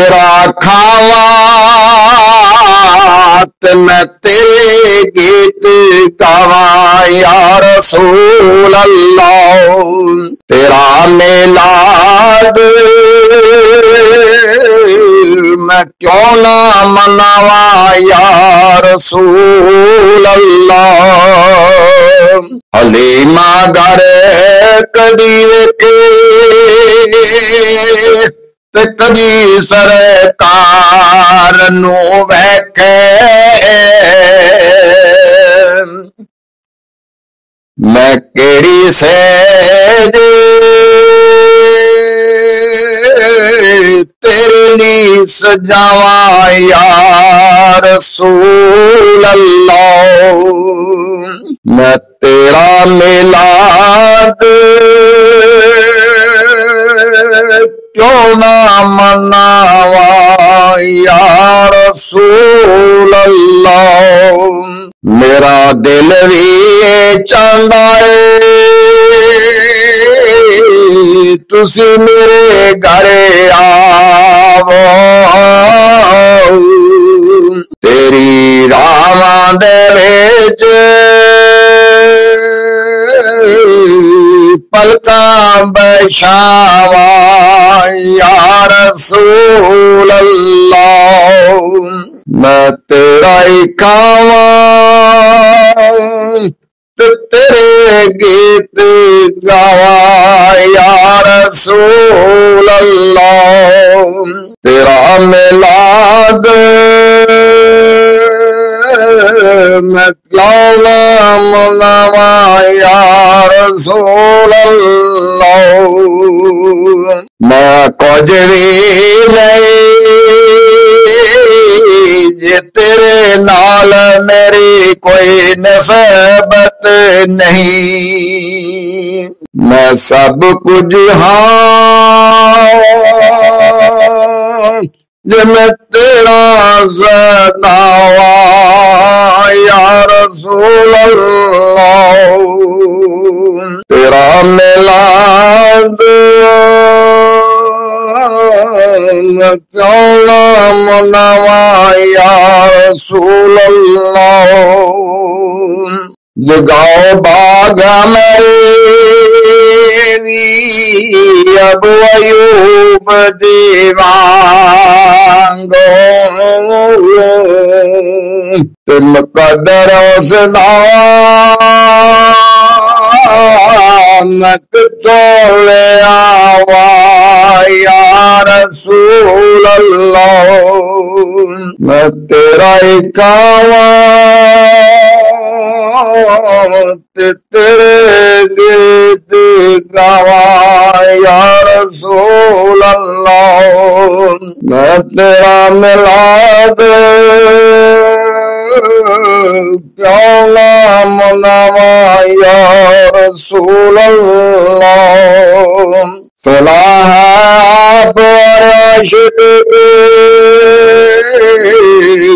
तेरा खावा ते मैं तेरे गीत गावा या रसूल अल्लाह। तेरा मिलाद मैं क्यों ना मनावा या रसूल अल्लाह। हलीमा घर कदी वेखे ते कदी सरकार नू वेखे। मैं केड़ी सेज तेरे लिए सजावा या रसूल अल्लाह। मैं तेरा मिलाद क्यों ना मनावा या रसूल अल्लाह। मेरा दिल भी चाहता है तुसी मेरे घर आवो। तेरी रावां दे विच पलकां बछावा या रसूल अल्लाह। मैं तेरा ही खावा ते तेरे गीत गावा या रसूल अल्लाह। तेरा मिलाद मैं क्यों ना मनावा या रसूल अल्लाह। मैं कुछ भी नहीं जे तेरे नाल मेरी कोई नस्बत नहीं। मैं सब कुछ हाँ जे मैं तेरा ज़नावा या रसूल अल्लाह। तेरा मिलाद मैं क्यों ना मनावा या रसूल अल्लाह। जगाओ बाग मेरे अब अयूब दीवांगो। तुम कदर मैं तोले आवा या रसूल अल्लाह। मैं तेरा ही खावा तेरे गीत गावा या रसूल अल्लाह। मैं तेरा मिलाद क्यों ना मनावा या रसूल अल्लाह। सलाह आप आशिक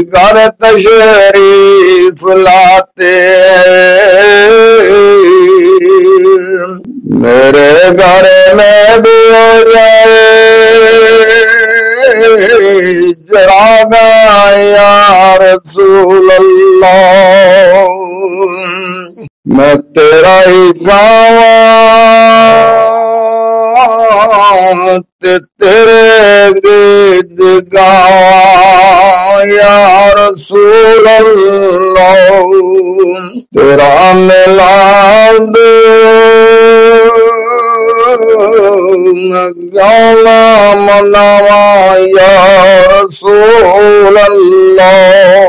घर तशरीफ लाते मेरे घर में भी हो जाए जरागा या रसूल अल्लाह। मैं तेरा ही गावा तेरे गीत गावा या रसूल अल्लाह। तेरा मिलाद गाना मनावा या रसूल अल्लाह।